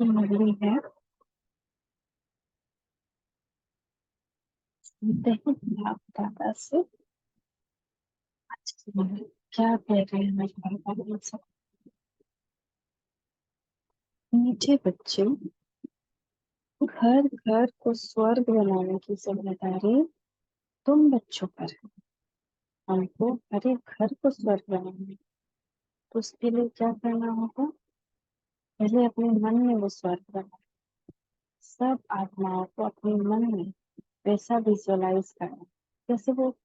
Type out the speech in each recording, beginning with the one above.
मुरली है। सुनते हैं बाप दादा से। आज की मुरली क्या कह रहे हैं मेरे बाबा सब। मीठे बच्चे, घर घर को स्वर्ग बनाने की जिम्मेदारी तुम बच्चों पर है। हमको हर एक घर को स्वर्ग बनाना है। तो उसके लिए क्या करना होगा? पहले अपने मन में वो स्वर्ग बनाना। सब आत्माओं को अपने मन में वैसा विजुअलाइज करना। जैसे वो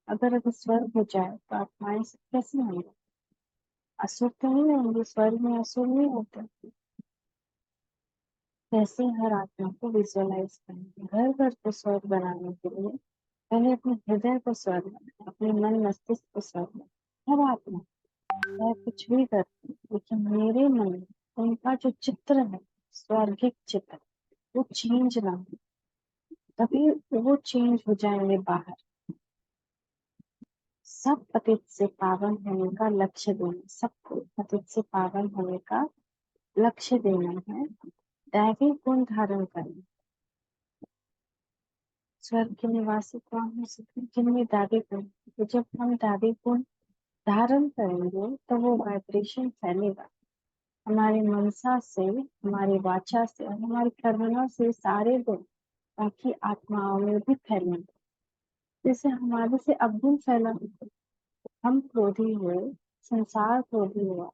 अगर स्वर्ग हो जाए तो आत्माएं सब कैसे होंगी? असुर तो नहीं होंगे, स्वर्ग में असुर नहीं होते। कैसे हर आत्मा को विजुअलाइज करें? घर घर को स्वर्ग बनाने के लिए पहले अपने हृदय को स्वर्ग बनाए, अपने मन मस्तिष्क को स्वर्ग बनाए। हर आत्मा चाहे कुछ भी करती, लेकिन मेरे मन में उनका जो चित्र है, स्वर्गिक चित्र, वो चेंज ना हो, तभी वो चेंज हो जाएंगे बाहर। सब पतित से पावन होने का लक्ष्य देना, सबको पतित से पावन होने का लक्ष्य देना है। दैवी गुण धारण करना। स्वर्ग के निवासी कौन हो सकते हैं? जिनमें दादी गुण। तो जब हम दादी गुण धारण करेंगे तो वो वाइब्रेशन फैलेगा हमारे मनसा से, हमारी वाचा से और हमारी कर्मणा से। सारे गुण बाकी आत्माओं में भी फैलेंगे। जैसे हमारे से अवगुण फैला, हम क्रोधी हुए, संसार क्रोधी हुआ,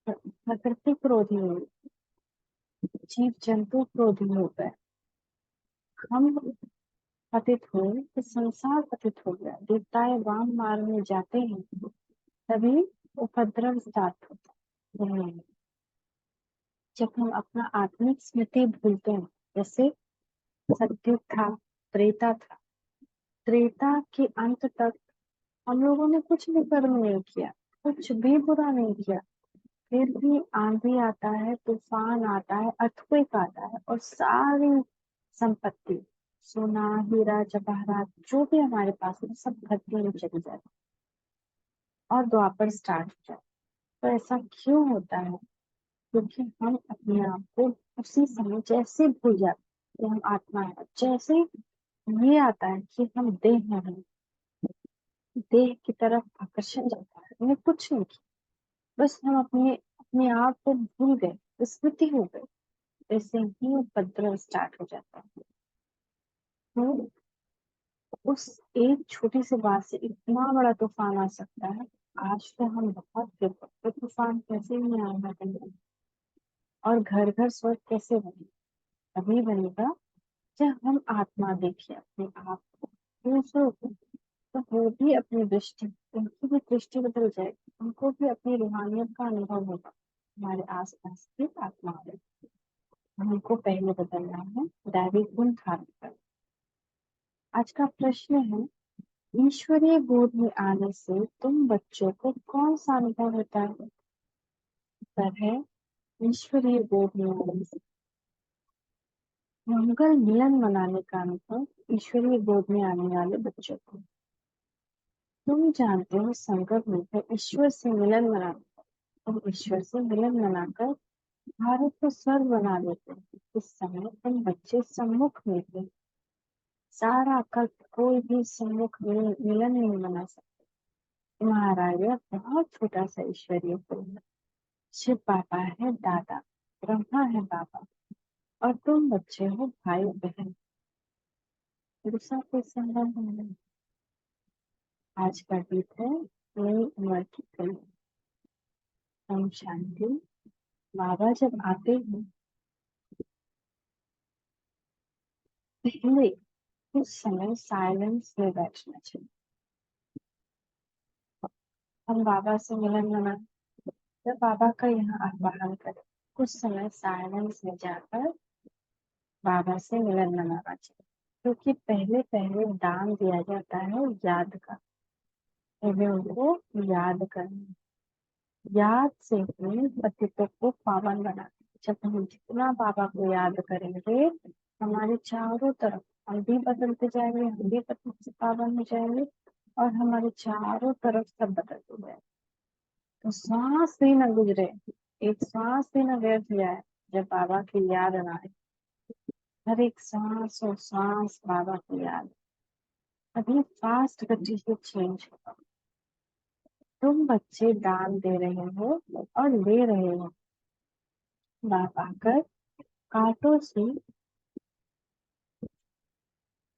प्रकृति क्रोधी हुई, जीव जंतु क्रोधी हो गए, हम पतित हुए तो संसार पतित हो गया। देवताएं वाम मार्ग में जाते हैं तभी उपद्रव स्टार्ट होता है दुनिया में। जब हम अपना आत्मिक स्मृति भूलते हैं, जैसे सतयुग था, त्रेता था, त्रेता के अंत तक हम लोगों ने कुछ भी कर्म नहीं किया, कुछ भी बुरा नहीं किया। फिर भी आंधी आता है, तूफान आता है, अर्थक्वेक आता है और सारी संपत्ति, सोना हीरा जवाहरात जो भी हमारे पास है सब धरती में चली जाती है और द्वापर स्टार्ट हो जाए। तो ऐसा क्यों होता है? क्योंकि हम अपने आप को उसी समय जैसे भूल जाते हैं कि हम आत्मा है। जैसे ये आता है कि हम देह हैं, देह की तरफ आकर्षण जाता है, हमने कुछ नहीं किया, बस हम अपने अपने आप को भूल गए, विस्मृति हो गई। ऐसे ही उपद्रव स्टार्ट हो जाता है। तो उस एक छोटी सी बात से इतना बड़ा तूफान आ सकता है। आज तो हम बहुत गिरते, तो तूफान कैसे नहीं आएगा कहीं? और घर घर स्वर्ग कैसे बनेगा? तभी बनेगा जब हम आत्मा देखिए अपने आप को, दूसरों को। तो वो भी अपनी दृष्टि, उनकी भी दृष्टि बदल जाएगी, उनको भी अपनी रूहानियत का अनुभव होगा। हमारे आसपास की आत्मा है, हमको पहले बदलना है, दैवी गुण धारण कर। आज का प्रश्न है, ईश्वरीय बोध में आने से तुम बच्चों को कौन सा अनुभव होता है? उत्तर है, ईश्वरीय बोध में आने से मंगल मिलन मनाने का अनुभव ईश्वरीय बोध में आने वाले बच्चों को। तुम जानते हो संगम मिलकर ईश्वर से मिलन मनाना। तुम ईश्वर से मिलन मनाकर भारत को स्वर्ग बना देते हो। इस समय तुम बच्चे सम्मुख में थे। सारा कल्प कोई भी सम्मुख मिलन नहीं मना सकता। तुम्हारा यह बहुत छोटा सा ईश्वरीय गुण है। शिव बाबा है दादा, ब्रह्मा है बाबा, और तुम बच्चे हो भाई बहन। दूसरा कोई संबंध नहीं। आज का गीत है नई उम्र की कली। ओम शांति। बाबा जब आते हैं पहले उस समय साइलेंस में बैठना चाहिए। हम बाबा से मिलन मना, जब बाबा का यहाँ आह्वान करें, कुछ समय साइलेंस में जाकर बाबा से मिलन मनाना चाहिए। क्योंकि पहले पहले दान दिया जाता है याद का। पहले उनको याद करना, याद से ही पतितों को पावन बनाना। जब हम जितना बाबा को याद करेंगे, हमारे चारों तरफ हम भी बदलते जाएंगे, हम भी पतित से पावन हो जाएंगे और हमारे चारों तरफ सब बदलते जाएंगे। तो श्वास भी न गुजरे, एक श्वास भी न व्यर्थ जाए, जब बाबा की याद आए, हर एक सांस और सांस बाबा की याद, अभी फास्ट गति से चेंज होगा। तुम बच्चे दान दे रहे हो और ले रहे हो। बाप आकर कांटों से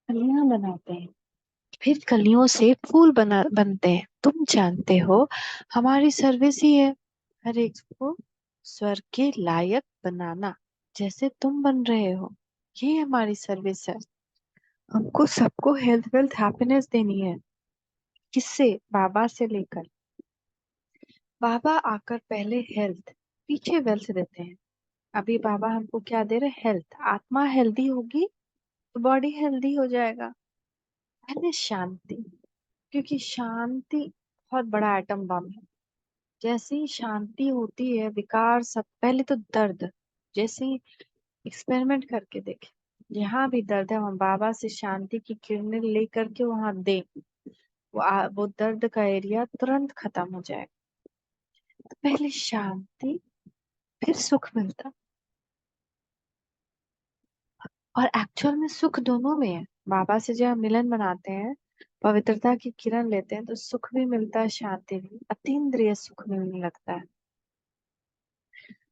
कलियां बनाते हैं, फिर कलियों से फूल बनते हैं। तुम जानते हो हमारी सर्विस ही है हर एक को स्वर्ग के लायक बनाना, जैसे तुम बन रहे हो। ये हमारी सर्विस है। हमको सबको हेल्थ वेल्थ हैप्पीनेस देनी है। किससे? बाबा से लेकर। बाबा आकर पहले हेल्थ, पीछे वेल्थ देते हैं। अभी बाबा हमको क्या दे रहे? हेल्थ। आत्मा हेल्दी होगी तो बॉडी हेल्दी हो जाएगा। पहले शांति, क्योंकि शांति बहुत बड़ा एटम बम है। जैसे ही शांति होती है, विकार सब, पहले तो दर्द, जैसे ही एक्सपेरिमेंट करके देखें, जहाँ भी दर्द है हम बाबा से शांति की किरणें लेकर के वहां दे, वो दर्द का एरिया तुरंत खत्म हो जाएगा। तो पहले शांति, फिर सुख मिलता। और एक्चुअल में सुख दोनों में है। बाबा से जब हम मिलन बनाते हैं, पवित्रता की किरण लेते हैं, तो सुख भी मिलता है, शांति भी, अतीन्द्रिय सुख मिलने लगता है।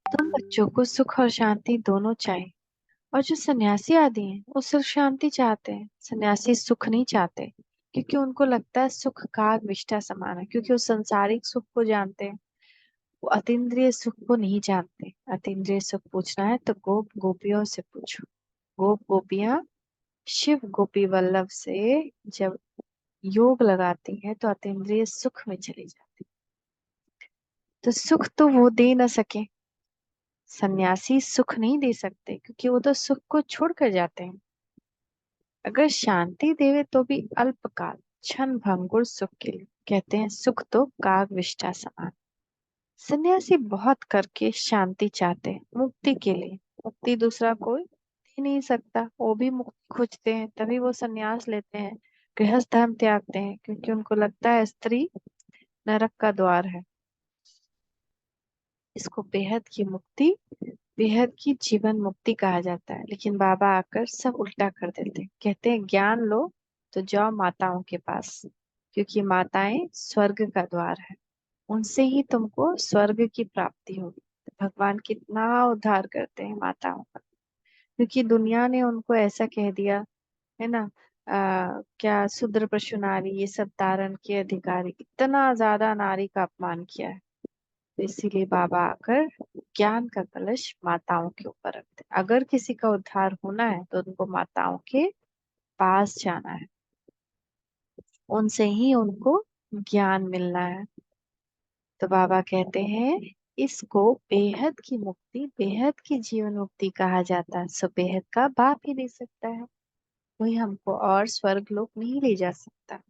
तुम बच्चों को सुख और शांति दोनों चाहिए। और जो सन्यासी आदि हैं वो सिर्फ शांति चाहते हैं, सन्यासी सुख नहीं चाहते, क्योंकि उनको लगता है सुख काग विष्ठा समान है, क्योंकि वो सांसारिक सुख को जानते हैं, वो अतीन्द्रिय सुख को नहीं जानते। अतीन्द्रिय सुख पूछना है तो गोप गोपियों से पूछो। गोप गोपियां शिव गोपी वल्लभ से जब योग लगाती है तो अतीन्द्रिय सुख में चली जाती। तो सुख तो वो दे न सके, सन्यासी सुख नहीं दे सकते, क्योंकि वो तो सुख को छोड़ कर जाते हैं। अगर शांति देवे तो भी अल्पकाल, क्षण भंगुर सुख के लिए। कहते हैं सुख तो काग विष्ठा समान। सन्यासी बहुत करके शांति चाहते हैं, मुक्ति के लिए। मुक्ति दूसरा कोई दे नहीं सकता, वो भी मुक्ति खोजते हैं, तभी वो सन्यास लेते हैं, गृहस्थ धर्म त्यागते हैं, क्योंकि उनको लगता है स्त्री नरक का द्वार है। इसको बेहद की मुक्ति, बेहद की जीवन मुक्ति कहा जाता है। लेकिन बाबा आकर सब उल्टा कर देते हैं। कहते हैं ज्ञान लो तो जाओ माताओं के पास, क्योंकि माताएं स्वर्ग का द्वार है, उनसे ही तुमको स्वर्ग की प्राप्ति होगी। तो भगवान कितना उद्धार करते हैं माताओं का, क्योंकि दुनिया ने उनको ऐसा कह दिया है ना, क्या शूद्र पशु नारी, ये सब तारण के अधिकारी, इतना ज्यादा नारी का अपमान किया है। तो इसीलिए बाबा आकर ज्ञान का कलश माताओं के ऊपर रखते हैं। अगर किसी का उद्धार होना है तो उनको माताओं के पास जाना है, उनसे ही उनको ज्ञान मिलना है। तो बाबा कहते हैं इसको बेहद की मुक्ति, बेहद की जीवन मुक्ति कहा जाता है। सो बेहद का बाप ही दे सकता है, कोई हमको और स्वर्ग लोक नहीं ले जा सकता,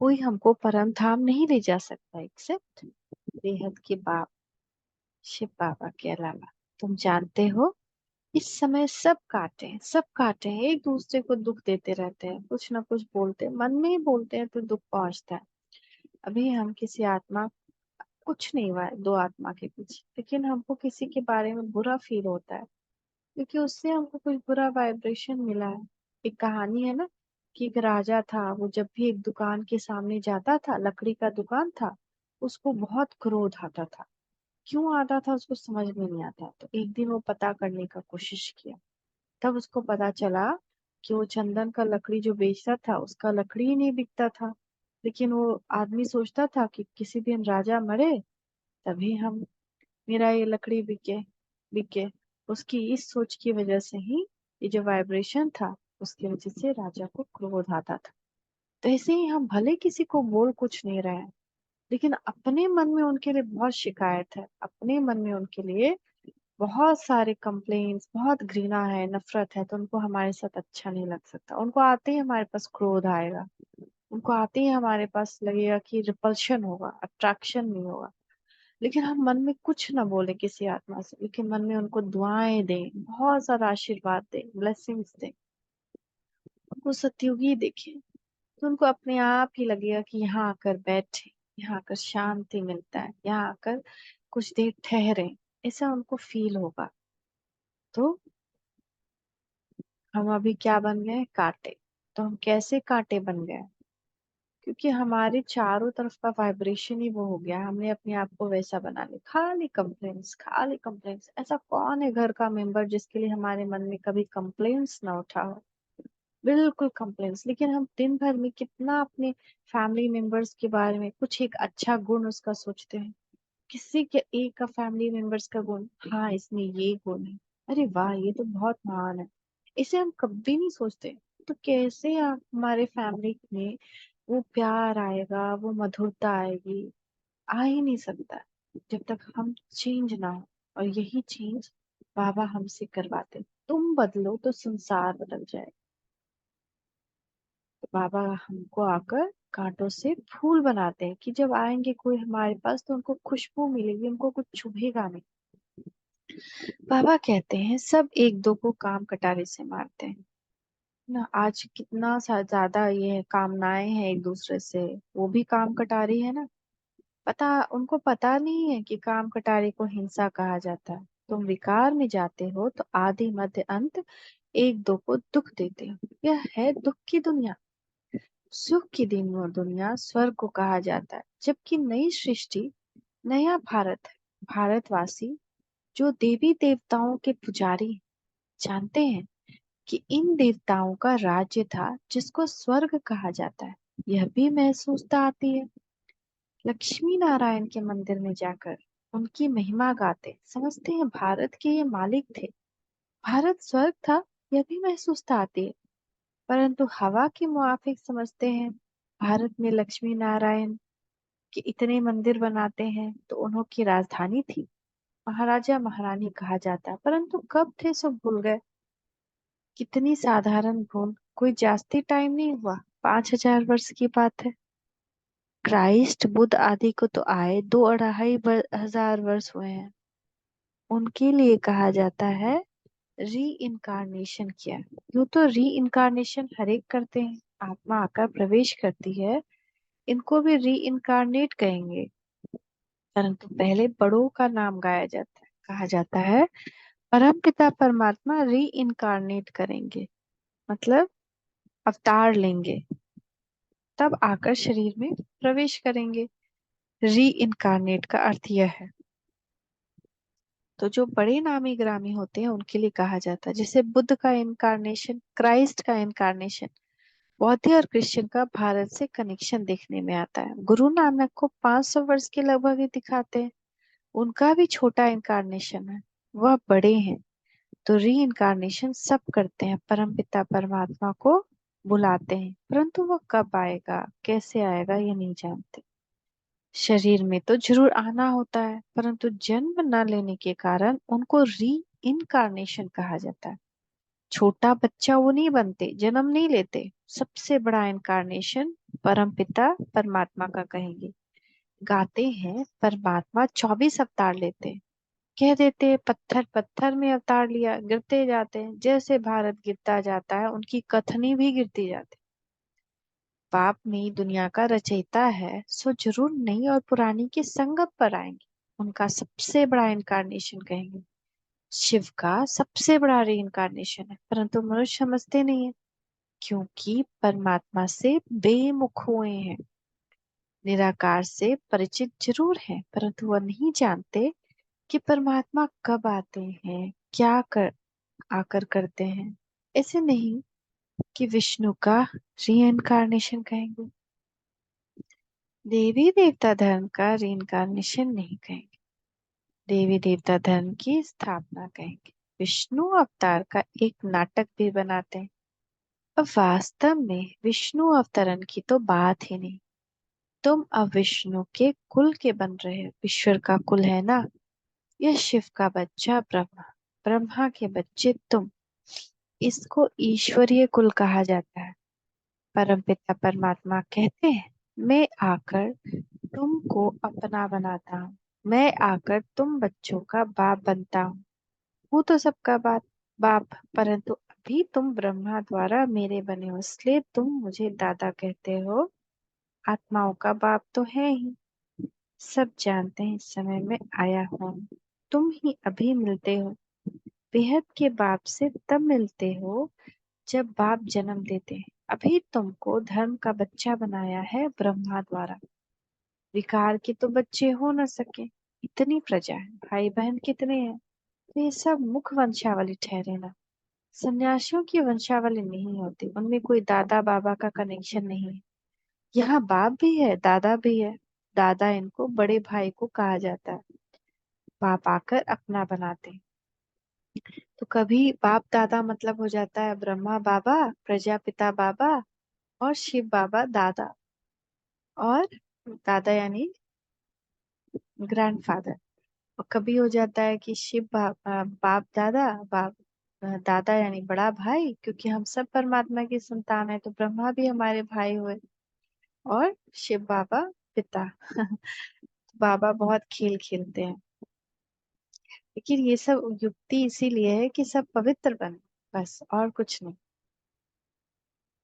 कोई हमको परम धाम नहीं ले जा सकता एक्सेप्ट बेहद के बाप शिव बाबा के अलावा। तुम जानते हो इस समय सब काटे हैं, सब काटे हैं, एक दूसरे को दुख देते रहते हैं, कुछ ना कुछ बोलते हैं, मन में ही बोलते हैं तो दुख पहुंचता है। अभी हम किसी आत्मा, कुछ नहीं हुआ है दो आत्मा के बीच, लेकिन हमको किसी के बारे में बुरा फील होता है, क्योंकि उससे हमको कुछ बुरा वाइब्रेशन मिला है। एक कहानी है ना कि एक राजा था, वो जब भी एक दुकान के सामने जाता था, लकड़ी का दुकान था, उसको बहुत क्रोध आता था। क्यों आता था उसको समझ में नहीं आता। तो एक दिन वो पता करने का कोशिश किया, तब उसको पता चला कि वो चंदन का लकड़ी जो बेचता था उसका लकड़ी ही नहीं बिकता था। लेकिन वो आदमी सोचता था कि किसी दिन राजा मरे तभी हम, मेरा ये लकड़ी बिके बिके। उसकी इस सोच की वजह से ही ये जो वाइब्रेशन था, उसकी वजह से राजा को क्रोध आता था। तो ऐसे ही हम भले किसी को बोल कुछ नहीं रहे हैं, लेकिन अपने मन में उनके लिए बहुत शिकायत है, अपने मन में उनके लिए बहुत सारे कंप्लेन्स, बहुत घृणा है, नफरत है, तो उनको हमारे साथ अच्छा नहीं लग सकता। उनको आते ही हमारे पास क्रोध आएगा, उनको आते ही हमारे पास लगेगा कि रिपल्शन होगा, अट्रैक्शन नहीं होगा। लेकिन हम मन में कुछ ना बोले किसी आत्मा से, लेकिन मन में उनको दुआएं दें, बहुत सारा आशीर्वाद दें, ब्लेसिंग्स दें, उनको सतयुगी देखें, तो उनको अपने आप ही लगेगा कि यहाँ आकर बैठे, यहाँ आकर शांति मिलता है, यहाँ आकर कुछ देर ठहरे, ऐसा उनको फील होगा। तो हम अभी क्या बन गए? कांटे। तो हम कैसे कांटे बन गए? क्योंकि हमारे चारों तरफ का वाइब्रेशन ही वो हो गया, हमने अपने आप को वैसा बना लिया। खाली कंप्लेंट्स, खाली कंप्लेंट्स। ऐसा कौन है घर का मेंबर जिसके लिए हमारे मन में कभी कंप्लेंट्स ना उठा हो? बिल्कुल कंप्लेंट्स। लेकिन हम दिन भर में कितना अपने फैमिली मेंबर्स के बारे में कुछ एक अच्छा गुण उसका सोचते हैं। किसी के एक का फैमिली मेंबर्स का गुण, हाँ इसमें ये गुण है, अरे वाह ये तो बहुत महान है, इसे हम कभी नहीं सोचते। तो कैसे आप हमारे फैमिली में वो प्यार आएगा, वो मधुरता आएगी? आ ही नहीं सकता जब तक हम चेंज ना हो। और यही चेंज बाबा हमसे करवाते। तुम बदलो तो संसार बदल जाए। तो बाबा हमको आकर कांटों से फूल बनाते हैं कि जब आएंगे कोई हमारे पास तो उनको खुशबू मिलेगी, उनको कुछ चुभेगा नहीं। बाबा कहते हैं सब एक दो को काम कटारे से मारते हैं ना। आज कितना ज्यादा ये है, कामनाएं हैं एक दूसरे से, वो भी काम कटारी है ना। पता उनको पता नहीं है कि काम कटारे को हिंसा कहा जाता है। तुम विकार में जाते हो तो आदि मध्य अंत एक दो को दुख देते हो। यह है दुख की दुनिया। सुख की दिन वो दुनिया स्वर्ग को कहा जाता है। जबकि नई सृष्टि, नया भारत है। भारतवासी जो देवी देवताओं के पुजारी हैं, जानते हैं कि इन देवताओं का राज्य था जिसको स्वर्ग कहा जाता है। यह भी महसूसता आती है। लक्ष्मी नारायण के मंदिर में जाकर उनकी महिमा गाते समझते हैं भारत के ये मालिक थे। भारत स्वर्ग था, यह भी महसूसता आती है। परंतु हवा के मुआफिक समझते हैं भारत में लक्ष्मी नारायण के इतने मंदिर बनाते हैं तो उन्हों की राजधानी थी। महाराजा महारानी कहा जाता, परंतु कब थे सब भूल गए। कितनी साधारण भूल, कोई जास्ती टाइम नहीं हुआ, 5,000 वर्ष की बात है। क्राइस्ट बुद्ध आदि को तो आए 2-2.5 हजार वर्ष हुए हैं। उनके लिए कहा जाता है री इनकारनेशन किया। यूं तो री इनकारनेशन हर एक करते हैं, आत्मा आकर प्रवेश करती है, इनको भी री इनकारनेट कहेंगे। परंतु पहले बड़ों का नाम गाया जाता है, कहा जाता है परम पिता परमात्मा री इनकारनेट करेंगे, मतलब अवतार लेंगे, तब आकर शरीर में प्रवेश करेंगे। री इनकारनेट का अर्थ यह है। तो जो बड़े नामी ग्रामी होते हैं उनके लिए कहा जाता है, जैसे बुद्ध का इनकारनेशन, क्राइस्ट का इनकारनेशन। बौद्ध और क्रिश्चियन का भारत से कनेक्शन देखने में आता है। गुरु नानक को 500 वर्ष के लगभग ही दिखाते हैं। उनका भी छोटा इनकारनेशन है, वह बड़े हैं। तो री इनकारनेशन सब करते हैं, परम पिता परमात्मा को बुलाते हैं, परंतु वह कब आएगा, कैसे आएगा, ये नहीं जानते। शरीर में तो जरूर आना होता है, परंतु जन्म न लेने के कारण उनको री इनकारनेशन कहा जाता है। छोटा बच्चा वो नहीं बनते, जन्म नहीं लेते। सबसे बड़ा इनकारनेशन परम पिता परमात्मा का कहेंगे। गाते हैं परमात्मा 24 अवतार लेते हैं। कह देते हैं पत्थर पत्थर में अवतार लिया, गिरते जाते हैं। जैसे भारत गिरता जाता है उनकी कथनी भी गिरती जाती है। बाप नई दुनिया का रचयिता है, सो जरूर नई और पुरानी के संगम पर आएंगे। उनका सबसे बड़ा इनकारनेशन कहेंगे। शिव का सबसे बड़ा रीइंकारनेशन है, परंतु मनुष्य समझते नहीं है, क्योंकि परमात्मा से बेमुख हुए हैं। निराकार से परिचित जरूर हैं, परंतु वह नहीं जानते कि परमात्मा कब आते हैं, क्या कर आकर करते हैं। ऐसे नहीं कि विष्णु का रीइंकारनेशन कहेंगे, देवी देवता धर्म का रीइंकारनेशन नहीं कहेंगे, देवी देवता धर्म की स्थापना कहेंगे। विष्णु अवतार का एक नाटक भी बनाते हैं। अब वास्तव में विष्णु अवतरण की तो बात ही नहीं। तुम अब विष्णु के कुल के बन रहे हो, ईश्वर का कुल है ना। यह शिव का बच्चा ब्रह्मा, ब्रह्मा के बच्चे तुम, इसको ईश्वरीय कुल कहा जाता है। परमपिता परमात्मा कहते हैं मैं आकर तुमको अपना बनाता हूँ, मैं आकर तुम बच्चों का बाप बनता हूँ। हूँ तो सबका बाप, परंतु अभी तुम ब्रह्मा द्वारा मेरे बने हो, इसलिए तुम मुझे दादा कहते हो। आत्माओं का बाप तो है ही, सब जानते हैं इस समय में आया हूँ, तुम ही अभी मिलते हो। बेहद के बाप से तब मिलते हो जब बाप जन्म देते हैं। अभी तुमको धर्म का बच्चा बनाया है ब्रह्मा द्वारा। विकार के तो बच्चे हो न सके। इतनी प्रजा है, भाई बहन कितने हैं, तो ये सब मुख वंशावली ठहरे ना। सन्यासियों की वंशावली नहीं होती, उनमें कोई दादा बाबा का कनेक्शन नहीं है। यहाँ बाप भी है, दादा भी है। दादा इनको बड़े भाई को कहा जाता है। बाप आकर अपना बनाते हैं। तो कभी बाप दादा मतलब हो जाता है ब्रह्मा बाबा, प्रजापिता बाबा और शिव बाबा दादा। और दादा यानी ग्रैंडफादर। और कभी हो जाता है कि बाप दादा, बाप दादा यानी बड़ा भाई, क्योंकि हम सब परमात्मा की संतान है तो ब्रह्मा भी हमारे भाई हुए। और शिव बाबा पिता। बाबा बहुत खेल खेलते हैं, लेकिन ये सब युक्ति इसीलिए है कि सब पवित्र बने, बस और कुछ नहीं।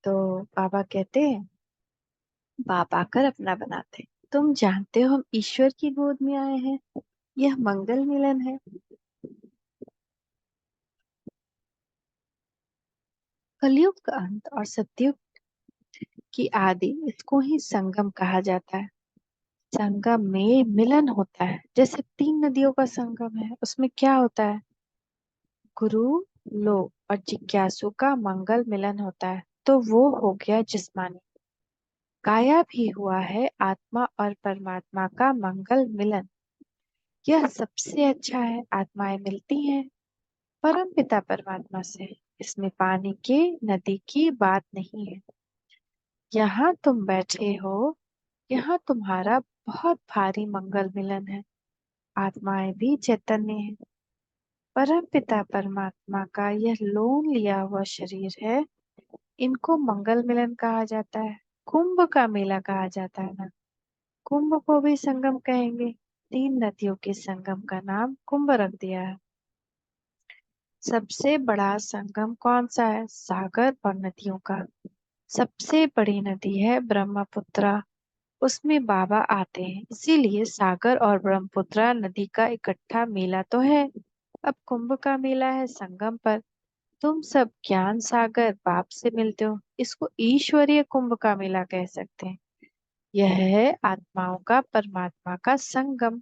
तो बाबा कहते हैं, बाप आकर अपना बनाते हैं। तुम जानते हो हम ईश्वर की गोद में आए हैं, यह मंगल मिलन है। कलयुग का अंत और सतयुग की आदि, इसको ही संगम कहा जाता है। संगम में मिलन होता है, जैसे तीन नदियों का संगम है, उसमें क्या होता है, गुरु लोक और जिज्ञासु का मंगल मिलन होता है। तो वो हो गया जिस्मानी। काया भी हुआ है आत्मा और परमात्मा का मंगल मिलन। यह सबसे अच्छा है। आत्माएं मिलती हैं परम पिता परमात्मा से। इसमें पानी के नदी की बात नहीं है। यहाँ तुम बैठे हो, यहाँ तुम्हारा बहुत भारी मंगल मिलन है। आत्माएं भी चैतन्य है। परम पिता परमात्मा का यह लोन लिया हुआ शरीर है। इनको मंगल मिलन कहा जाता है। कुंभ का मेला कहा जाता है ना। कुंभ को भी संगम कहेंगे। तीन नदियों के संगम का नाम कुंभ रख दिया है। सबसे बड़ा संगम कौन सा है, सागर और नदियों का। सबसे बड़ी नदी है ब्रह्मपुत्रा, उसमें बाबा आते हैं, इसीलिए सागर और ब्रह्मपुत्रा नदी का इकट्ठा मेला तो है। अब कुंभ का मेला है संगम पर। तुम सब ज्ञान सागर बाप से मिलते हो, इसको ईश्वरीय कुंभ का मेला कह सकते हैं। यह है आत्माओं का परमात्मा का संगम।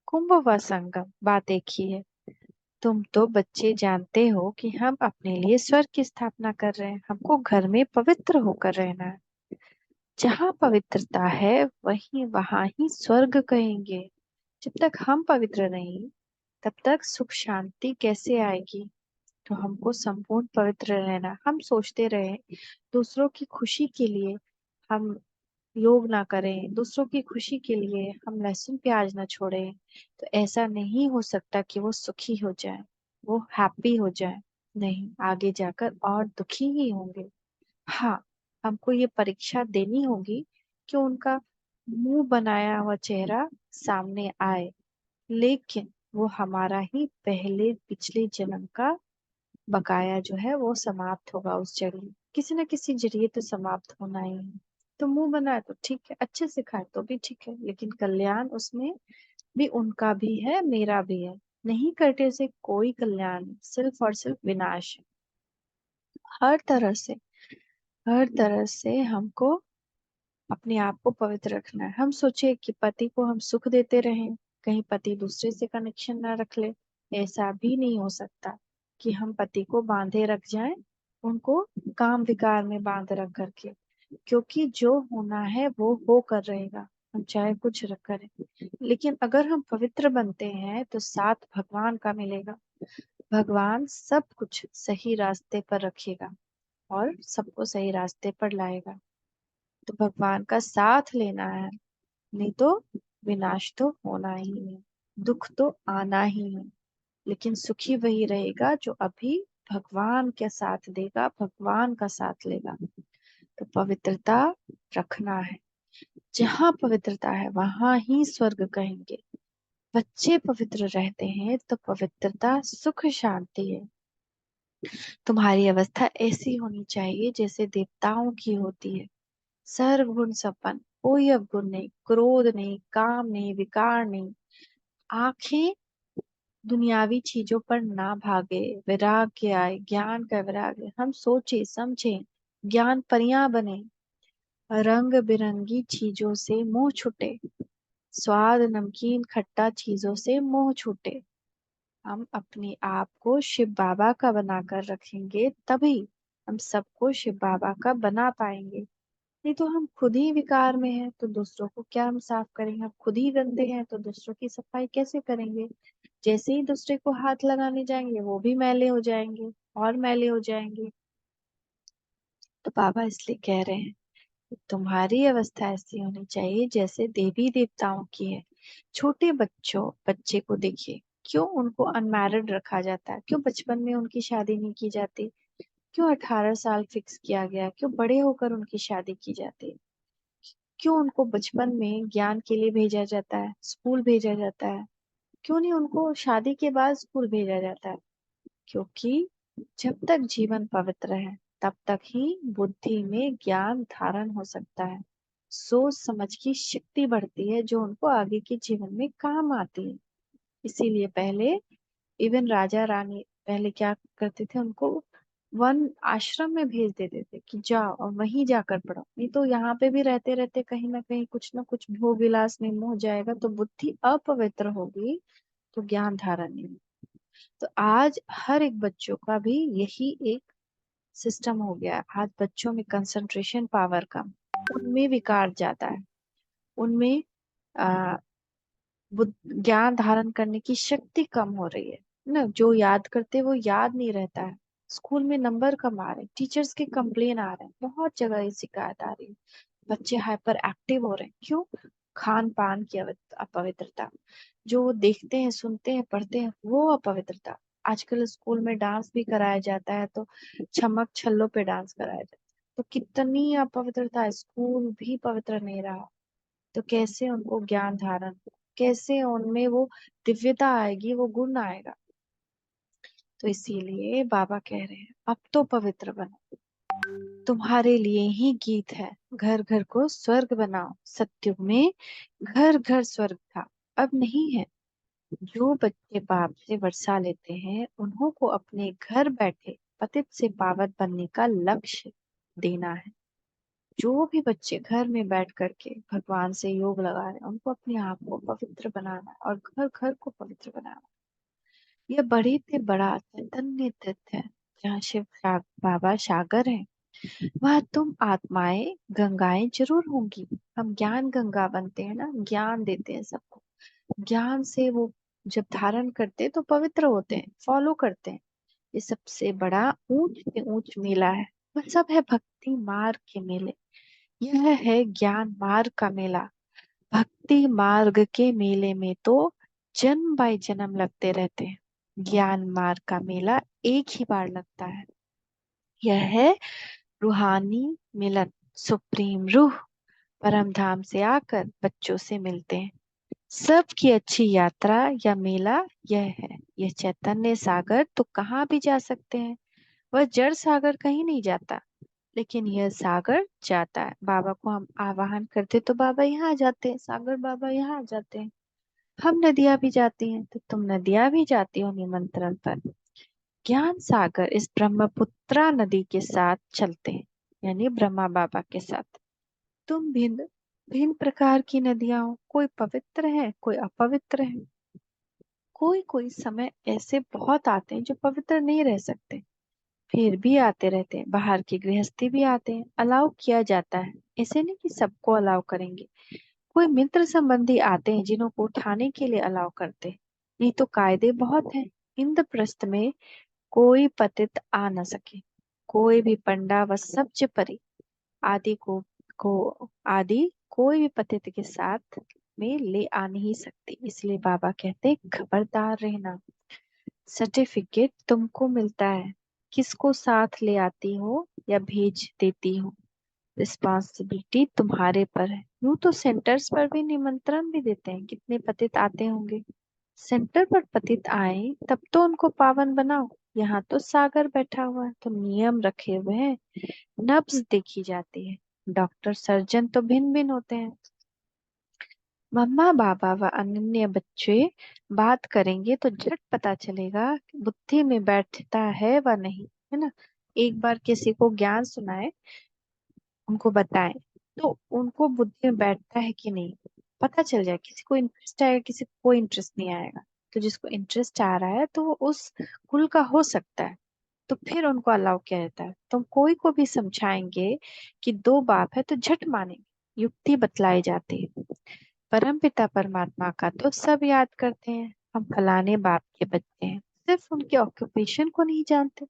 कुंभ व संगम बात एक ही है। तुम तो बच्चे जानते हो कि हम अपने लिए स्वर्ग की स्थापना कर रहे हैं। हमको घर में पवित्र होकर रहना है। जहाँ पवित्रता है वहीं वहां ही स्वर्ग कहेंगे। जब तक हम पवित्र नहीं, तब तक सुख शांति कैसे आएगी। तो हमको संपूर्ण पवित्र रहना। हम सोचते रहे दूसरों की खुशी के लिए हम योग ना करें, दूसरों की खुशी के लिए हम लहसुन प्याज ना छोड़ें, तो ऐसा नहीं हो सकता कि वो सुखी हो जाए, वो हैप्पी हो जाए। नहीं, आगे जाकर और दुखी ही होंगे। हाँ, हमको ये परीक्षा देनी होगी कि उनका मुंह बनाया हुआ चेहरा सामने आए, लेकिन वो हमारा ही पहले पिछले जन्म का बकाया जो है वो समाप्त होगा उस जरिए। किसी न किसी जरिए तो समाप्त होना ही है। तो मुंह बनाए तो ठीक है, अच्छे से खाए तो भी ठीक है, लेकिन कल्याण उसमें भी उनका भी है, मेरा भी है। नहीं करने से कोई कल्याण नहीं, सिर्फ और सिर्फ विनाश है। हर तरह से, हर तरह से हमको अपने आप को पवित्र रखना है। हम सोचे कि पति को हम सुख देते रहें, कहीं पति दूसरे से कनेक्शन ना रख ले। ऐसा भी नहीं हो सकता कि हम पति को बांधे रख जाएं, उनको काम विकार में बांध रख करके। क्योंकि जो होना है वो हो कर रहेगा, हम चाहे कुछ करें। लेकिन अगर हम पवित्र बनते हैं तो साथ भगवान का मिलेगा। भगवान सब कुछ सही रास्ते पर रखेगा और सबको सही रास्ते पर लाएगा। तो भगवान का साथ लेना है, नहीं तो विनाश तो होना ही है, दुख तो आना ही है। लेकिन सुखी वही रहेगा जो अभी भगवान के साथ देगा, भगवान का साथ लेगा। तो पवित्रता रखना है। जहाँ पवित्रता है वहां ही स्वर्ग कहेंगे। बच्चे पवित्र रहते हैं तो पवित्रता सुख शांति है। तुम्हारी अवस्था ऐसी होनी चाहिए जैसे देवताओं की होती है। सर्वगुण संपन्न, कोई अवगुण नहीं, क्रोध नहीं, काम नहीं, विकार नहीं। आंखें दुनियावी चीजों पर ना भागे, वैराग्य आए, ज्ञान का वैराग्य। हम सोचे समझे, ज्ञान परियां बने, रंग बिरंगी चीजों से मुंह छुटे, स्वाद नमकीन खट्टा चीजों से मुंह छूटे। हम अपने आप को शिव बाबा का बनाकर रखेंगे, तभी हम सबको शिव बाबा का बना पाएंगे। नहीं तो हम खुद ही विकार में हैं, तो दूसरों को क्या हम साफ करेंगे? हम खुद ही गंदे हैं तो दूसरों की सफाई कैसे करेंगे? जैसे ही दूसरे को हाथ लगाने जाएंगे वो भी मैले हो जाएंगे और मैले हो जाएंगे। तो बाबा इसलिए कह रहे हैं कि तुम्हारी अवस्था ऐसी होनी चाहिए जैसे देवी देवताओं की है। छोटे बच्चे को देखिए, क्यों उनको अनमैरिड रखा जाता है? क्यों बचपन में उनकी शादी नहीं की जाती? क्यों 18 साल फिक्स किया गया? क्यों बड़े होकर उनकी शादी की जाती है? क्यों उनको बचपन में ज्ञान के लिए भेजा जाता है, स्कूल भेजा जाता है? क्यों नहीं उनको शादी के बाद स्कूल भेजा जाता है? क्योंकि जब तक जीवन पवित्र है तब तक ही बुद्धि में ज्ञान धारण हो सकता है, सोच समझ की शक्ति बढ़ती है जो उनको आगे के जीवन में काम आती है। इसीलिए पहले इवन राजा रानी पहले क्या करते थे, उनको वन आश्रम में भेज देते थे कि जाओ और वहीं जाकर पढ़ो। नहीं तो यहाँ पे भी रहते रहते कहीं ना कुछ भोग विलास में मोह जाएगा, तो बुद्धि अपवित्र होगी, तो ज्ञान धारण नहीं होगा। तो आज हर एक बच्चों का भी यही एक सिस्टम हो गया है। आज बच्चों में कंसंट्रेशन पावर कम, उनमें विकार ज्यादा है, उनमें आ, ज्ञान धारण करने की शक्ति कम हो रही है ना। जो याद करते वो याद नहीं रहता है। स्कूल में नंबर कम आ रहे हैं, टीचर्स के कंप्लेन आ रहे हैं, बहुत जगह ये शिकायत आ रही है। बच्चे हाइपर एक्टिव हो रहे हैं, क्यों? खान पान की अपवित्रता, जो वो देखते हैं सुनते हैं पढ़ते हैं वो अपवित्रता। आजकल स्कूल में डांस भी कराया जाता है, तो छमक छल्लों पे डांस कराया जाता है, तो कितनी अपवित्रता है, स्कूल भी पवित्र नहीं रहा। तो कैसे उनको ज्ञान धारण, कैसे उनमें वो दिव्यता आएगी, वो गुण आएगा? तो इसीलिए बाबा कह रहे हैं अब तो पवित्र बनो, तुम्हारे लिए ही गीत है, घर घर को स्वर्ग बनाओ। सत्युग में घर घर स्वर्ग था, अब नहीं है। जो बच्चे बाप से वर्षा लेते हैं उन्हों को अपने घर बैठे पतित से पावत बनने का लक्ष्य देना है। जो भी बच्चे घर में बैठ करके भगवान से योग लगा रहे हैं उनको अपने आप को पवित्र बनाना है और घर घर को पवित्र बनाना है। यह बड़े से बड़ा चैतन्य तीर्थ है, जहाँ बाबा सागर है, वह तुम आत्माएं गंगाएं जरूर होंगी। हम ज्ञान गंगा बनते हैं ना, ज्ञान देते हैं सबको। ज्ञान से वो जब धारण करते हैं तो पवित्र होते हैं, फॉलो करते हैं। ये सबसे बड़ा ऊंच से ऊंच मेला है, वह सब है भक्ति मार्ग के मेले। यह है ज्ञान मार्ग का मेला। भक्ति मार्ग के मेले में तो जन्म बाय जन्म लगते रहते हैं, ज्ञान मार्ग का मेला एक ही बार लगता है। यह है रूहानी मिलन, सुप्रीम रूह परम धाम से आकर बच्चों से मिलते हैं। सबकी अच्छी यात्रा या मेला यह है। यह चैतन्य सागर तो कहाँ भी जा सकते हैं, वह जड़ सागर कहीं नहीं जाता, लेकिन यह सागर जाता है। बाबा को हम आवाहन करते तो बाबा यहाँ आ जाते हैं, सागर बाबा यहाँ आ जाते हैं। हम नदियां भी जाती हैं तो तुम नदियां भी जाती हो निमंत्रण पर। ज्ञान सागर इस ब्रह्मपुत्रा नदी के साथ चलते हैं, यानी ब्रह्मा बाबा के साथ। तुम भिन्न भिन्न प्रकार की नदियां हो, कोई पवित्र है कोई अपवित्र है। कोई कोई समय ऐसे बहुत आते हैं जो पवित्र नहीं रह सकते, फिर भी आते रहते हैं। बाहर के गृहस्थी भी आते हैं, अलाउ किया जाता है, ऐसे नहीं कि सबको अलाउ करेंगे। कोई मित्र संबंधी आते हैं जिन्हों को उठाने के लिए अलाउ करते हैं। नहीं तो कायदे बहुत हैं। इंद्रप्रस्थ में कोई पतित आ न सके, कोई भी पंडा व सब्ज परी आदि को आदि कोई भी पतित के साथ में ले आ नहीं सकती। इसलिए बाबा कहते हैं खबरदार रहना। सर्टिफिकेट तुमको मिलता है, किसको साथ ले आती हो या भेज देती हो, रिस्पॉन्सिबिलिटी तुम्हारे पर है। यूं तो सेंटर्स पर भी निमंत्रण भी देते हैं, कितने पतित आते होंगे। सेंटर पर पतित आए तब तो उनको पावन बनाओ। यहाँ तो सागर बैठा हुआ है, तो नियम रखे हुए हैं, नब्ज देखी जाती है। डॉक्टर सर्जन तो भिन्न भिन्न होते हैं। मम्मा पापा व अन्य बच्चे बात करेंगे तो झट पता चलेगा कि बुद्धि में बैठता है व नहीं, है ना। एक बार किसी को ज्ञान सुनाए, उनको बताएं, तो उनको बुद्धि में बैठता है कि नहीं पता चल जाए। किसी को इंटरेस्ट आएगा, किसी को कोई इंटरेस्ट नहीं आएगा। तो जिसको इंटरेस्ट आ रहा है तो वो उस कुल का हो सकता है, तो फिर उनको अलाउ किया जाता है। तो कोई को भी समझाएंगे कि दो बाप है तो झट मानेंगे, युक्ति बतलाई जाती है। परम पिता परमात्मा का तो सब याद करते हैं, हम फलाने बाप के बच्चे हैं, सिर्फ उनके ऑक्यूपेशन को नहीं जानते।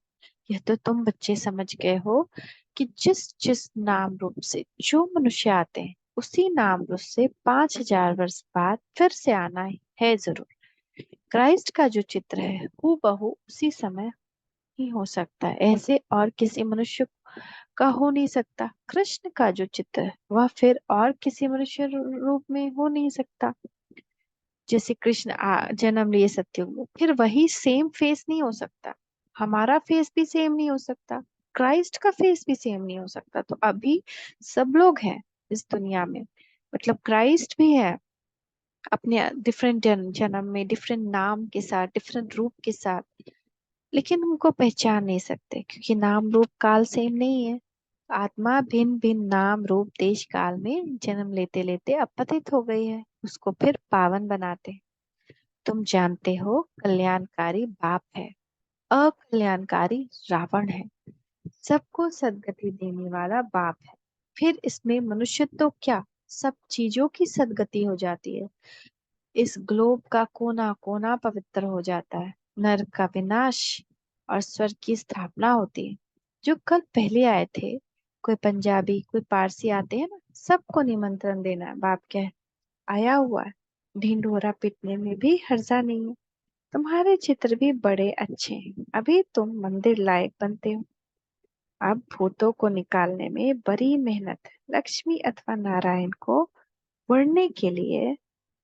यह तो तुम बच्चे समझ गए हो कि जिस जिस नाम रूप से जो मनुष्य आते हैं, उसी नाम रूप से 5,000 वर्ष बाद फिर से आना है जरूर। क्राइस्ट का जो चित्र है हूबहू उसी समय ही हो सकता है, ऐसे और किसी मनुष्य का हो नहीं सकता। कृष्ण का जो चित्र है वह फिर और किसी मनुष्य रूप में हो नहीं सकता। जैसे कृष्ण जन्म लिए सत्युग में, फिर वही सेम फेस नहीं हो सकता। हमारा फेस भी सेम नहीं हो सकता, क्राइस्ट का फेस भी सेम नहीं हो सकता। तो अभी सब लोग हैं इस दुनिया में, मतलब क्राइस्ट भी है अपने डिफरेंट जन्म में, डिफरेंट नाम के साथ, डिफरेंट रूप के साथ, लेकिन उनको पहचान नहीं सकते क्योंकि नाम रूप काल सेम नहीं है। आत्मा भिन्न भिन्न नाम रूप देश काल में जन्म लेते लेते अपतित हो गई है, उसको फिर पावन बनाते हैं। तुम जानते हो कल्याणकारी बाप है, अकल्याणकारी रावण है, सबको सदगति देने वाला बाप है। फिर इसमें मनुष्य तो क्या, सब चीजों की सदगति हो जाती है। इस ग्लोब का कोना कोना पवित्र हो जाता है, नरक का विनाश और स्वर्ग की स्थापना होती है। जो कल पहले आए थे, कोई पंजाबी कोई पारसी आते हैं ना, सबको निमंत्रण देना है। बाप क्या आया हुआ है, ढिंढोरा पीटने में भी हर्जा नहीं है। तुम्हारे चित्र भी बड़े अच्छे हैं, अभी तुम मंदिर लायक बनते हो। अब भूतों को निकालने में बड़ी मेहनत है। लक्ष्मी अथवा नारायण को वरने के लिए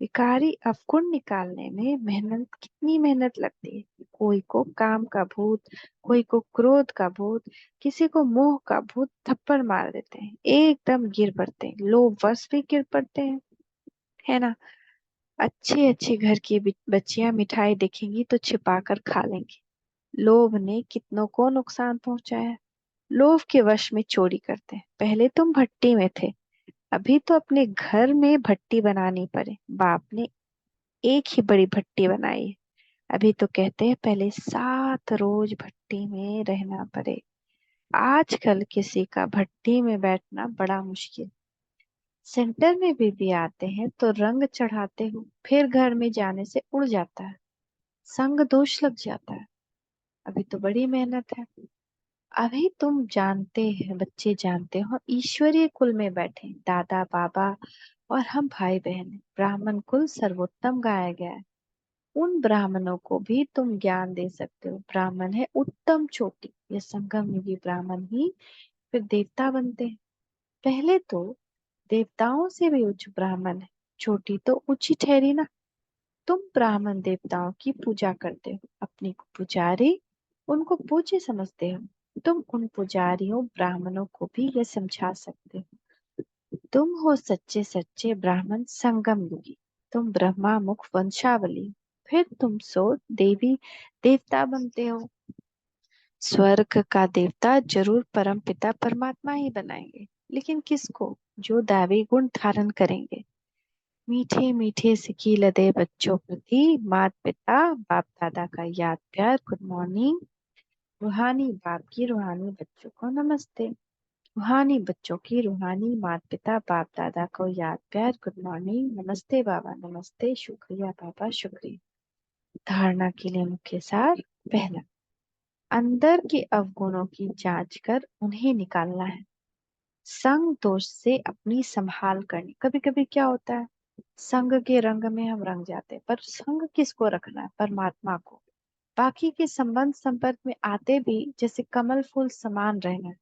विकारी अवगुण निकालने में मेहनत, कितनी मेहनत लगती है। कोई को काम का भूत, कोई को क्रोध का भूत, किसी को मोह का भूत थप्पड़ मार देते हैं, एकदम गिर पड़ते हैं, लोग वश भी गिर पड़ते हैं, है ना। अच्छे अच्छे घर की बच्चियां मिठाई देखेंगी तो छिपा कर खा लेंगी। लोभ ने कितनों को नुकसान पहुंचाया। लोभ के वश में चोरी करते हैं। पहले तुम भट्टी में थे, अभी तो अपने घर में भट्टी बनानी पड़े। बाप ने एक ही बड़ी भट्टी बनाई है, अभी तो कहते हैं पहले 7 रोज भट्टी में रहना पड़े। आजकल किसी का भट्टी में बैठना बड़ा मुश्किल। सेंटर में भी आते हैं तो रंग चढ़ाते हो, फिर घर में जाने से उड़ जाता है, संग दोष लग जाता है। अभी तो बड़ी मेहनत है। अभी तुम जानते हैं, बच्चे जानते हो, ईश्वरीय कुल में बैठे दादा बाबा और हम भाई बहन हैं। ब्राह्मण कुल सर्वोत्तम गाया गया है। उन ब्राह्मणों को भी तुम ज्ञान दे सकते हो। ब्राह्मण है उत्तम चोटी, ये संगम युगी ब्राह्मण ही फिर देवता बनते हैं। पहले तो देवताओं से भी उच्च ब्राह्मण है, चोटी तो ऊंची ठहरी ना। तुम ब्राह्मण देवताओं की पूजा करते हो, अपने को पुजारी, उनको पूज्य समझते हो। तुम उन पुजारियों ब्राह्मणों को भी यह समझा सकते हो। तुम हो सच्चे सच्चे ब्राह्मण संगम युगी। तुम ब्रह्मा मुख वंशावली, फिर तुम सो देवी देवता बनते हो। स्वर्ग का देवता जरूर परम पिता परमात्मा ही बनाएंगे, लेकिन किसको, जो दैवी गुण धारण करेंगे। मीठे मीठे सिकी लदे बच्चों प्रति मात पिता बाप दादा का याद प्यार गुड मॉर्निंग। रूहानी बाप की रूहानी बच्चों को नमस्ते। रूहानी बच्चों की रूहानी मात पिता बाप दादा को याद प्यार गुड मॉर्निंग, नमस्ते बाबा नमस्ते, शुक्रिया बाबा शुक्रिया। धारणा के लिए मुख्य सार। पहला, अंदर के अवगुणों की जांच कर उन्हें निकालना है। संग दोष से अपनी संभाल करनी। कभी कभी क्या होता है, संग के रंग में हम रंग जाते हैं, पर संग किसको रखना है, परमात्मा को। बाकी के संबंध संपर्क में आते भी जैसे कमल फूल समान रहना है।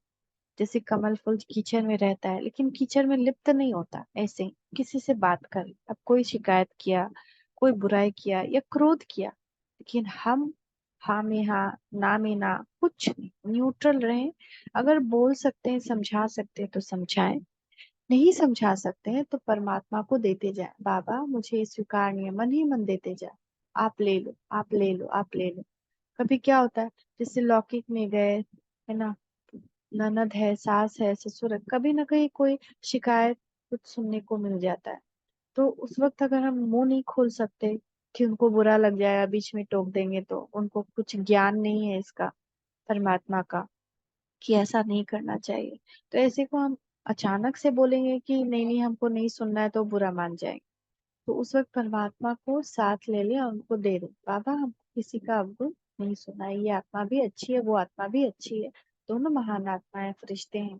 जैसे कमल फूल कीचड़ में रहता है लेकिन कीचड़ में लिप्त नहीं होता, ऐसे ही किसी से बात कर, अब कोई शिकायत किया, कोई बुराई किया या क्रोध किया, लेकिन हम हाँ में हाँ, ना में ना, कुछ नहीं, न्यूट्रल रहें। अगर बोल सकते हैं समझा सकते हैं तो समझाएं, नहीं समझा सकते हैं तो परमात्मा को देते जाए, बाबा मुझे ये स्वीकार नहीं है, मन ही मन देते जाए, आप ले लो, आप ले लो, आप ले लो। कभी क्या होता है, जैसे लौकिक में गए, है ना, ननद है, सास है, ससुर है, कभी ना कहीं कोई शिकायत कुछ सुनने को मिल जाता है। तो उस वक्त अगर हम मुंह नहीं खोल सकते कि उनको बुरा लग जाएगा, बीच में टोक देंगे, तो उनको कुछ ज्ञान नहीं है इसका, परमात्मा का, कि ऐसा नहीं करना चाहिए, तो ऐसे को हम अचानक से बोलेंगे कि नहीं नहीं हमको नहीं सुनना है, तो बुरा मान जाएंगे। तो उस वक्त परमात्मा को साथ ले ले और उनको दे दो, बाबा हम किसी का अवगुण नहीं सुना है, ये आत्मा भी अच्छी है, वो आत्मा भी अच्छी है, दोनों महान आत्माएं, फरिश्ते हैं।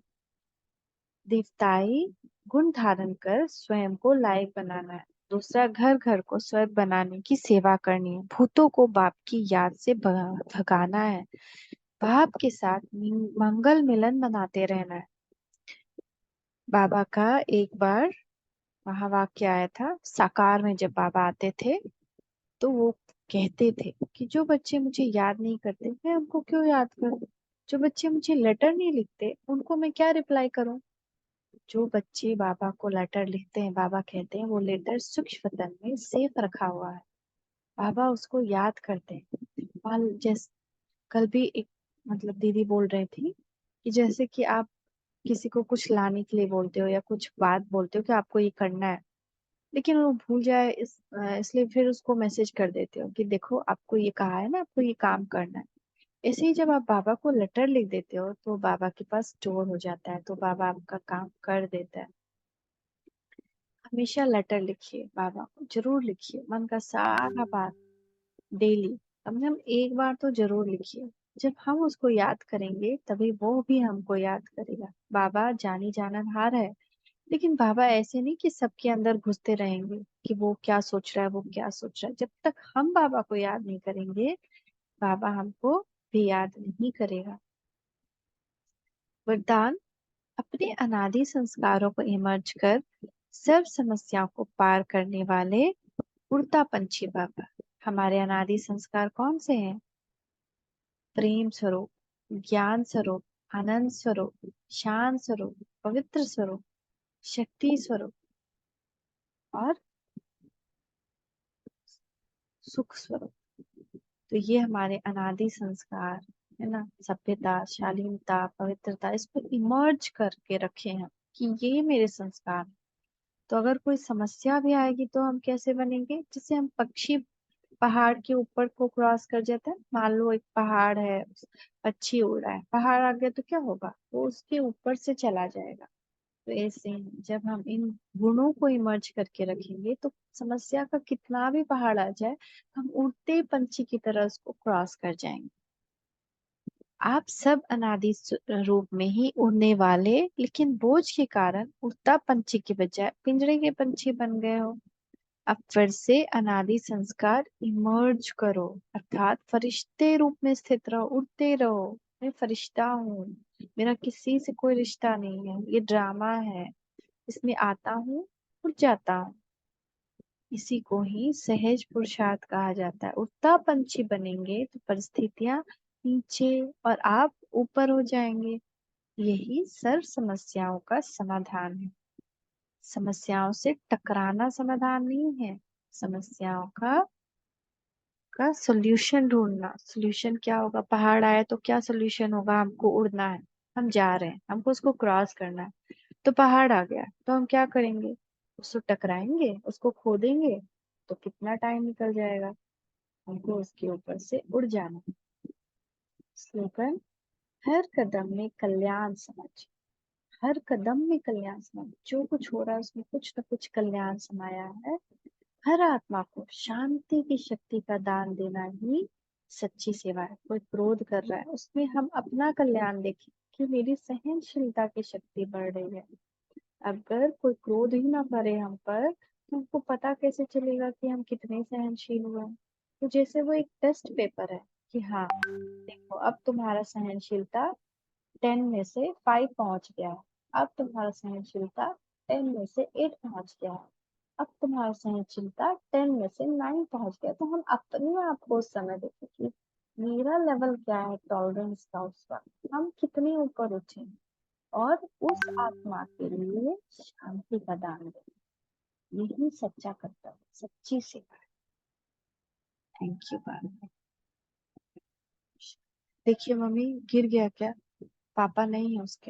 देवताई गुण धारण कर स्वयं को लायक बनाना है, दूसरा घर घर को स्वर्ग बनाने की सेवा करनी है, भूतों को बाप की याद से भगाना है, बाप के साथ मंगल मिलन मनाते रहना है। बाबा का एक बार महावाक्य आया था, साकार में जब बाबा आते थे तो वो कहते थे कि जो बच्चे मुझे याद नहीं करते मैं उनको क्यों याद करूं, जो बच्चे मुझे लेटर नहीं लिखते उनको मैं क्या रिप्लाई करूं। जो बच्चे बाबा को लेटर लिखते हैं, बाबा कहते हैं वो लेटर सूक्ष्म वतन में सेफ रखा हुआ है, बाबा उसको याद करते हैं। मान जैसे कल भी एक मतलब दीदी बोल रही थी कि जैसे कि आप किसी को कुछ लाने के लिए बोलते हो या कुछ बात बोलते हो कि आपको ये करना है, लेकिन वो भूल जाए इसलिए फिर उसको मैसेज कर देते हो कि देखो आपको ये कहा है ना, आपको ये काम करना है। ऐसे ही जब आप बाबा को लेटर लिख देते हो तो बाबा के पास स्टोर हो जाता है, तो बाबा आपका काम कर देता है। हमेशा लेटर लिखिए, बाबा को जरूर लिखिए, मन का सारा बात डेली, कम से कम एक बार तो जरूर लिखिए। जब हम उसको याद करेंगे तभी वो भी हमको याद करेगा। बाबा जानी जाननहार है, लेकिन बाबा ऐसे नहीं कि सबके अंदर घुसते रहेंगे कि वो क्या सोच रहा है, वो क्या सोच रहा है। जब तक हम बाबा को याद नहीं करेंगे, बाबा हमको भी याद नहीं करेगा। वरदान, अपने अनादि संस्कारों को इमर्ज कर सर्व समस्याओं को पार करने वाले उड़ता पंछी बाबा। हमारे अनादि संस्कार कौन से हैं? प्रेम स्वरूप, ज्ञान स्वरूप, आनंद स्वरूप, शांत स्वरूप, पवित्र स्वरूप, शक्ति स्वरूप और सुख स्वरूप। तो ये हमारे अनादि संस्कार है ना, सभ्यता, शालीनता, पवित्रता, इसको इमर्ज करके रखे हैं कि ये मेरे संस्कार हैं। तो अगर कोई समस्या भी आएगी तो हम कैसे बनेंगे, जैसे हम पक्षी पहाड़ के ऊपर को क्रॉस कर जाता है, मान लो एक पहाड़ है, पक्षी उड़ रहा है, पहाड़ आ गया तो क्या होगा, वो उसके ऊपर से चला जाएगा। तो ऐसे ही जब हम इन गुणों को इमर्ज करके रखेंगे तो समस्या का कितना भी पहाड़ आ जाए, हम उड़ते पंछी की तरह उसको क्रॉस कर जाएंगे। आप सब अनादि रूप में ही उड़ने वाले, लेकिन बोझ के कारण उड़ता पंछी के बजाय पिंजरे के पंछी बन गए हो। अब फिर से अनादि संस्कार इमर्ज करो, अर्थात फरिश्ते रूप में स्थित रहो, उड़ते रहो। मैं फरिश्ता हूँ, मेरा किसी से कोई रिश्ता नहीं है, ये ड्रामा है, इसमें आता हूँ, उड़ जाता हूँ। इसी को ही सहज पुरुषार्थ कहा जाता है। उड़ता पंछी बनेंगे तो परिस्थितियां नीचे और आप ऊपर हो जाएंगे। यही सर्व समस्याओं का समाधान है। समस्याओं से टकराना समाधान नहीं है, समस्याओं का सोल्यूशन ढूंढना। सोल्यूशन क्या होगा, पहाड़ आया तो क्या सोल्यूशन होगा, हमको उड़ना है, हम जा रहे हैं, हमको उसको क्रॉस करना है। तो पहाड़ आ गया तो हम क्या करेंगे, उसको टकराएंगे, उसको खोदेंगे, तो कितना टाइम निकल जाएगा। हमको उसके ऊपर से उड़ जाना। स्लोगन, हर कदम में कल्याण समझ, हर कदम में कल्याण समझ, जो कुछ हो रहा है उसमें कुछ न कुछ कल्याण समाया है। हर आत्मा को शांति की शक्ति का दान देना ही सच्ची सेवा है। कोई क्रोध कर रहा है, उसमें हम अपना कल्याण देखें कि मेरी सहनशीलता की शक्ति बढ़ रही है। अगर कोई क्रोध ही ना करे हम पर, तो हमको पता कैसे चलेगा कि हम कितने सहनशील हुए हैं। तो जैसे वो एक टेस्ट पेपर है कि हाँ देखो अब तुम्हारा सहनशीलता 10 में से 5 पहुंच गया है, अब तुम्हारा सहनशीलता 10 में से 8 पहुंच गया है, अब तुम्हारा सहनशीलता 10 में से 9 पहुंच गया। तो हम अपने आप को उस समय देखें कि मेरा लेवल क्या है टॉलरेंस का, उस वक्त हम कितने ऊपर उठे हैं। और उस आत्मा के लिए शांति का दान दें। यही सच्चा कर्तव्य, सच्ची सेवा। थैंक यू बाबा। देखिए मम्मी, गिर गया क्या? पापा नहीं है उसके।